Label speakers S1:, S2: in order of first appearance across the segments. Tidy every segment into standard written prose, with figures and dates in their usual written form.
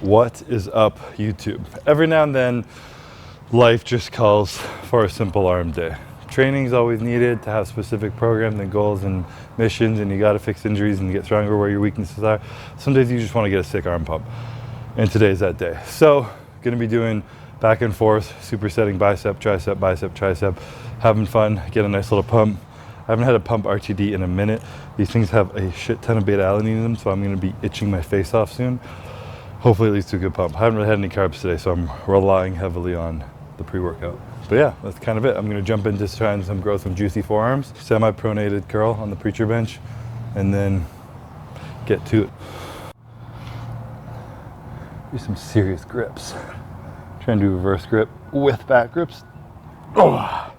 S1: What is up, YouTube? Every now and then, life just calls for a simple arm day. Training is always needed to have specific programs and goals and missions, and you got to fix injuries and get stronger where your weaknesses are. Some days you just want to get a sick arm pump, and today's that day. So, going to be doing back and forth, supersetting bicep, tricep, having fun, get a nice little pump. I haven't had a pump RTD in a minute. These things have a shit ton of beta alanine in them, so I'm going to be itching my face off soon. Hopefully it leads to a good pump. I haven't really had any carbs today, so I'm relying heavily on the pre-workout. But yeah, that's kind of it. I'm gonna jump into trying some grow some juicy forearms, semi-pronated curl on the preacher bench, and then get to it. Do some serious grips. Try and do reverse grip with back grips. Oh.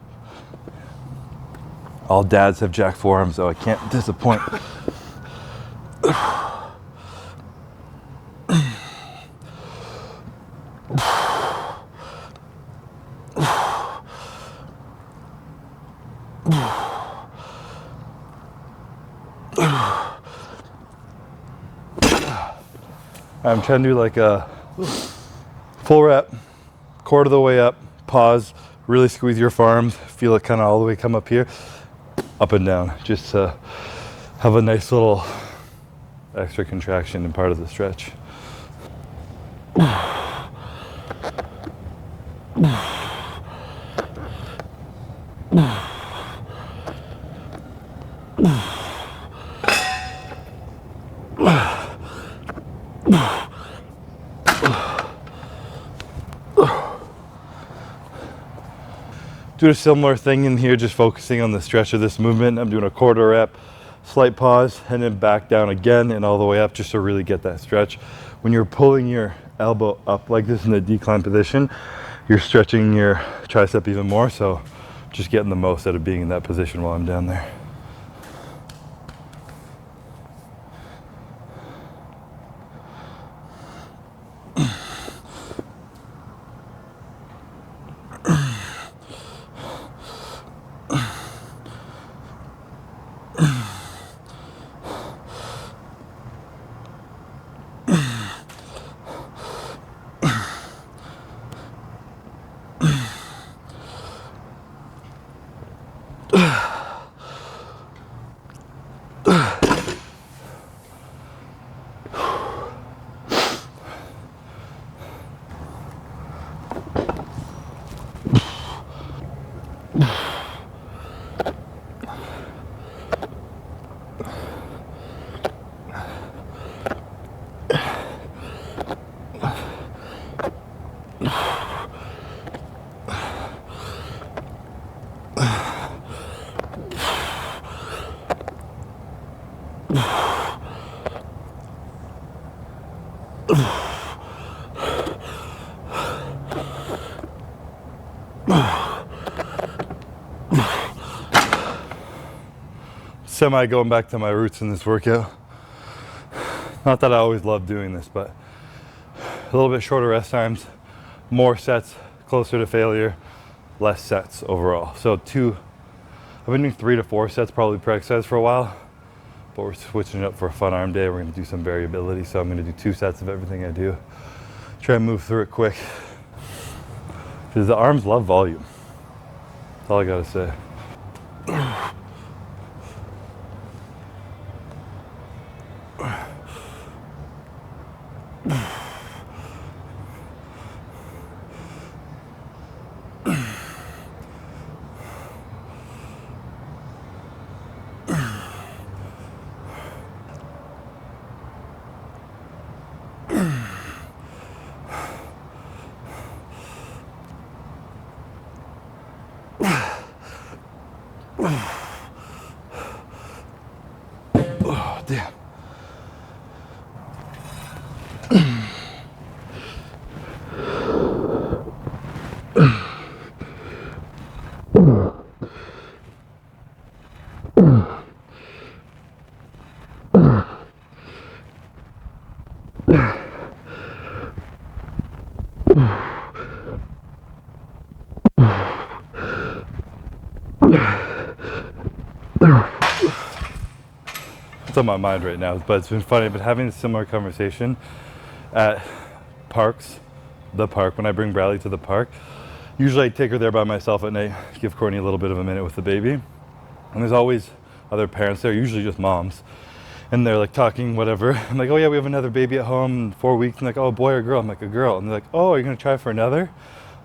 S1: All dads have jack forearms, so I can't disappoint. I'm trying to do like a full rep, quarter of the way up, pause, really squeeze your forearms, feel it kind of all the way come up here, up and down, just to have a nice little extra contraction in part of the stretch. Do a similar thing in here, just focusing on the stretch of this movement. I'm doing a quarter rep, slight pause, and then back down again and all the way up just to really get that stretch. When you're pulling your elbow up like this in the decline position, you're stretching your tricep even more, so just getting the most out of being in that position while I'm down there. Semi going back to my roots in this workout. Not that I always love doing this, but a little bit shorter rest times, more sets closer to failure, less sets overall. So I've been doing 3 to 4 sets probably per exercise for a while, but we're switching it up for a fun arm day. We're gonna do some variability, so I'm gonna do 2 sets of everything I do. Try and move through it quick, because the arms love volume. That's all I gotta say. Oh, damn. It's on my mind right now, but it's been funny. I've been having a similar conversation at the park, when I bring Bradley to the park, usually I take her there by myself at night, give Courtney a little bit of a minute with the baby. And there's always other parents there, usually just moms. And they're like talking, whatever. I'm like, oh yeah, we have another baby at home in 4 weeks. And like, oh, boy or girl? I'm like, a girl. And they're like, oh, are you gonna try for another?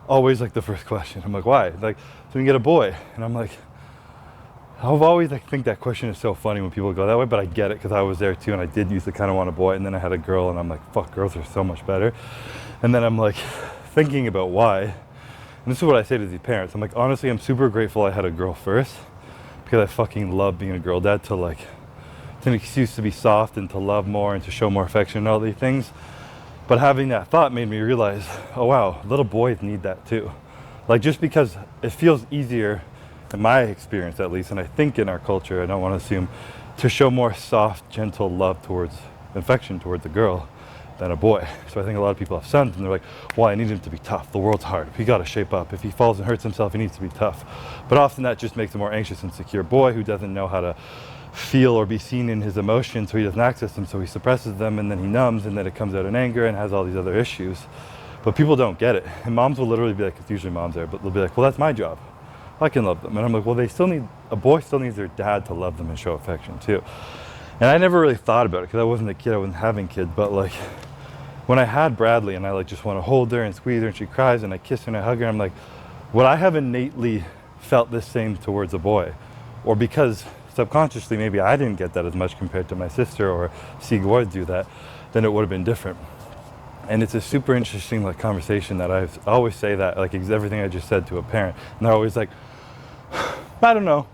S1: Always like the first question. I'm like, why? Like, so we can get a boy. And I'm like, I've always like think that question is so funny when people go that way, but I get it because I was there too, and I did used to kind of want a boy, and then I had a girl, and I'm like, fuck, girls are so much better. And then I'm like thinking about why, and this is what I say to these parents. I'm like, honestly, I'm super grateful I had a girl first, because I fucking love being a girl dad. To like, it's an excuse to be soft and to love more and to show more affection and all these things. But having that thought made me realize, oh wow, little boys need that too. Like, just because it feels easier, in my experience at least, and I think in our culture, I don't want to assume, to show more soft, gentle love towards, affection towards a girl than a boy. So I think a lot of people have sons and they're like, well, I need him to be tough. The world's hard. He got to shape up. If he falls and hurts himself, he needs to be tough. But often that just makes a more anxious, insecure boy who doesn't know how to feel or be seen in his emotions, so he doesn't access them, so he suppresses them, and then he numbs, and then it comes out in anger and has all these other issues. But people don't get it. And moms will literally be like, it's usually moms there, but they'll be like, well, that's my job. I can love them. And I'm like, well, a boy still needs their dad to love them and show affection too. And I never really thought about it because I wasn't a kid, I wasn't having kids, but like when I had Bradley and I like just want to hold her and squeeze her and she cries and I kiss her and I hug her, I'm like, would I have innately felt the same towards a boy? Or because subconsciously maybe I didn't get that as much compared to my sister or see boys do that, then it would have been different. And it's a super interesting like conversation that I always say that, like everything I just said to a parent, and they're always like, I don't know.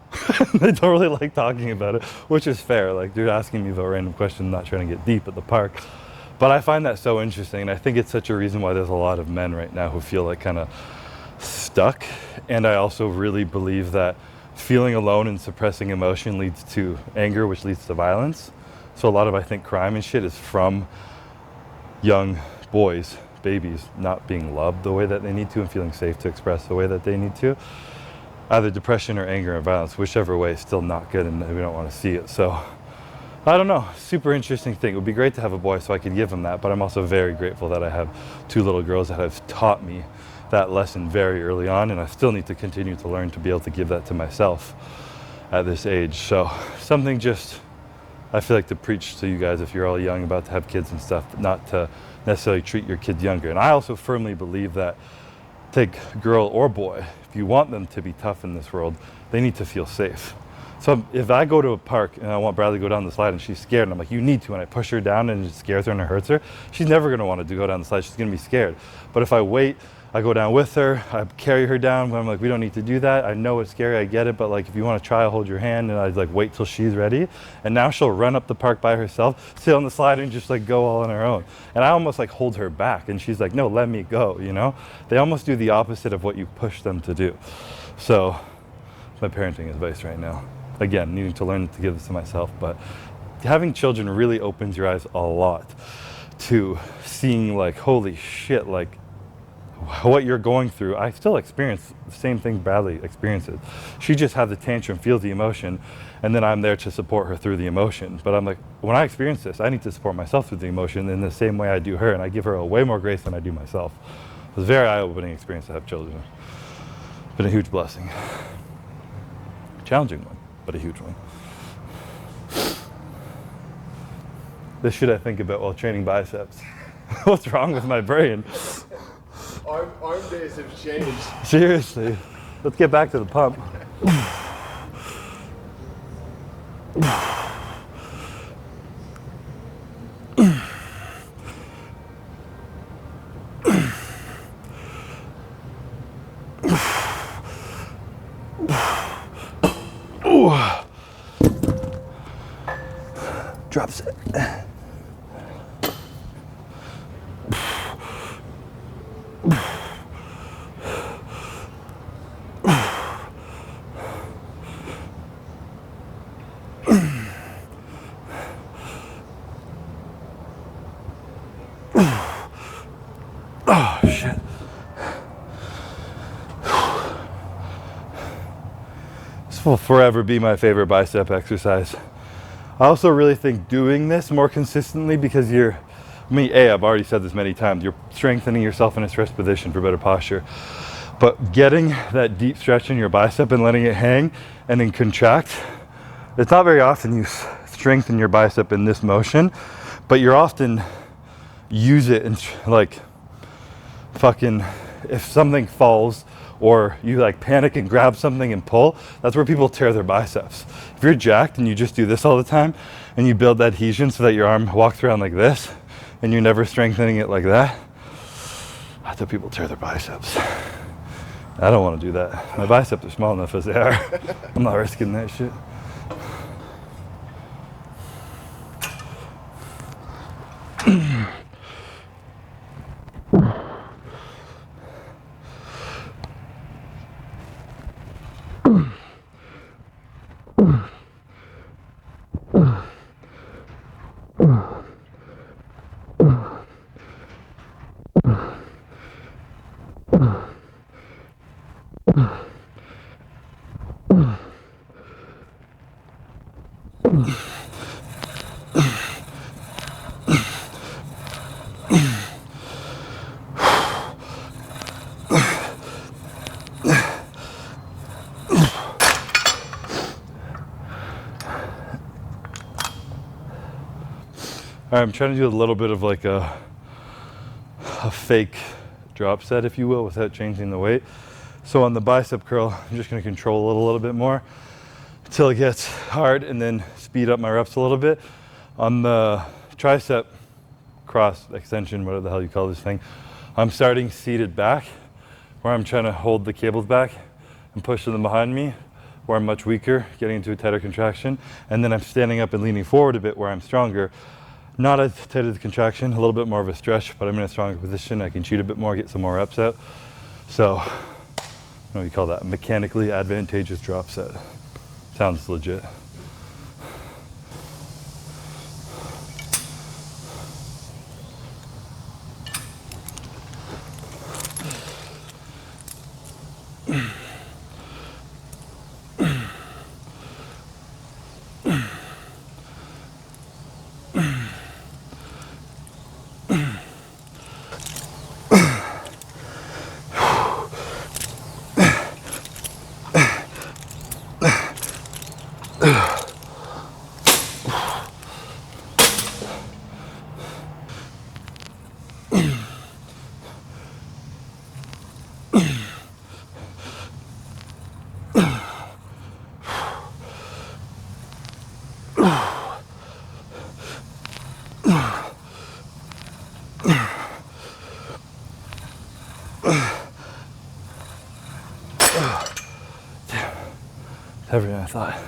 S1: They don't really like talking about it, which is fair. Like, they're asking me about random questions, not trying to get deep at the park. But I find that so interesting, and I think it's such a reason why there's a lot of men right now who feel like kind of stuck. And I also really believe that feeling alone and suppressing emotion leads to anger, which leads to violence. So a lot of, I think, crime and shit is from young boys, babies, not being loved the way that they need to and feeling safe to express the way that they need to. Either depression or anger and violence, whichever way is still not good, and we don't want to see it. So I don't know, super interesting thing. It would be great to have a boy so I could give him that, but I'm also very grateful that I have 2 little girls that have taught me that lesson very early on, and I still need to continue to learn to be able to give that to myself at this age. So something just, I feel like, to preach to you guys if you're all young, about to have kids and stuff, not to necessarily treat your kids younger. And I also firmly believe that, take girl or boy, if you want them to be tough in this world, they need to feel safe. So if I go to a park and I want Bradley to go down the slide and she's scared, and I'm like, you need to, and I push her down and it scares her and it hurts her, she's never going to want to go down the slide. She's going to be scared. But if I wait, I go down with her, I carry her down, but I'm like, we don't need to do that. I know it's scary, I get it, but like, if you want to try, I'll hold your hand, and I'd like wait till she's ready. And now she'll run up the park by herself, sit on the slide and just like go all on her own. And I almost like hold her back, and she's like, no, let me go, you know? They almost do the opposite of what you push them to do. So my parenting advice right now. Again, needing to learn to give this to myself, but having children really opens your eyes a lot to seeing like, holy shit, like what you're going through. I still experience the same thing Bradley experiences. She just has the tantrum, feels the emotion, and then I'm there to support her through the emotion. But I'm like, when I experience this, I need to support myself through the emotion in the same way I do her, and I give her a way more grace than I do myself. It was a very eye-opening experience to have children. It's been a huge blessing. Challenging one, but a huge one. This should I think about while training biceps. What's wrong with my brain?
S2: Arm days have changed.
S1: Seriously. Let's get back to the pump. Drop set. Oh, shit. This will forever be my favorite bicep exercise. I also really think doing this more consistently, because I've already said this many times, you're strengthening yourself in a stretch position for better posture. But getting that deep stretch in your bicep and letting it hang and then contract, it's not very often you strengthen your bicep in this motion, but you're often use it and like fucking, if something falls or you like panic and grab something and pull, that's where people tear their biceps. If you're jacked and you just do this all the time and you build that adhesion so that your arm walks around like this and you're never strengthening it like that, that's how people tear their biceps. I don't want to do that. My biceps are small enough as they are. I'm not risking that shit. I'm trying to do a little bit of like a fake drop set, if you will, without changing the weight. So on the bicep curl, I'm just going to control it a little bit more until it gets hard and then speed up my reps a little bit. On the tricep cross extension, whatever the hell you call this thing, I'm starting seated back, where I'm trying to hold the cables back and push them behind me, where I'm much weaker, getting into a tighter contraction. And then I'm standing up and leaning forward a bit, where I'm stronger. Not as tight as the contraction, a little bit more of a stretch, but I'm in a stronger position. I can cheat a bit more, get some more reps out. So, what do you call that? Mechanically advantageous drop set. Sounds legit. Heavier than I thought.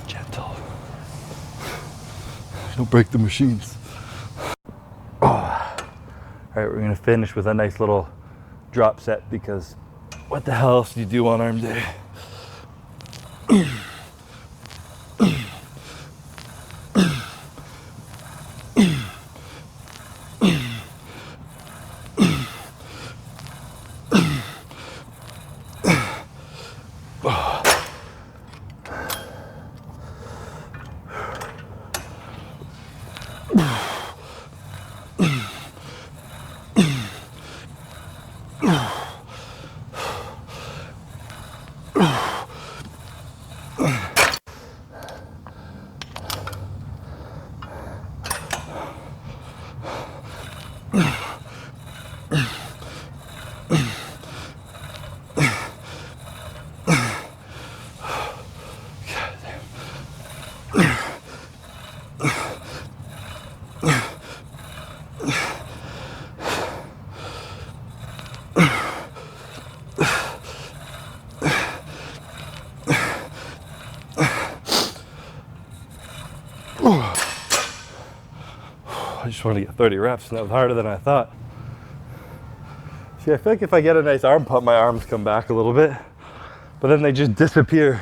S1: Gentle. Don't break the machines. Oh. All right, we're gonna finish with a nice little drop set, because what the hell else do you do on arm day? I just wanted to get 30 reps, and that was harder than I thought. See, I feel like if I get a nice arm pump, my arms come back a little bit, but then they just disappear.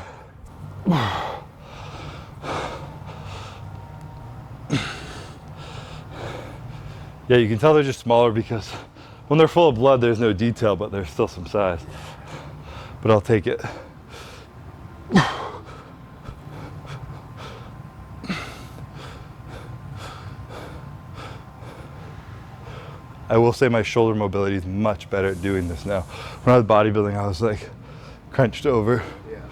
S1: Yeah, you can tell they're just smaller because when they're full of blood, there's no detail, but there's still some size. But I'll take it. I will say my shoulder mobility is much better at doing this now. When I was bodybuilding, I was like crunched over.
S2: Yeah.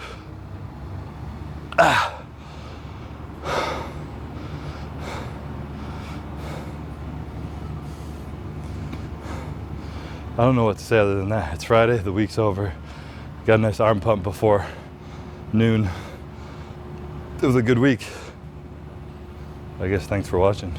S1: I don't know what to say other than that. It's Friday, the week's over. Got a nice arm pump before noon. It was a good week. I guess thanks for watching.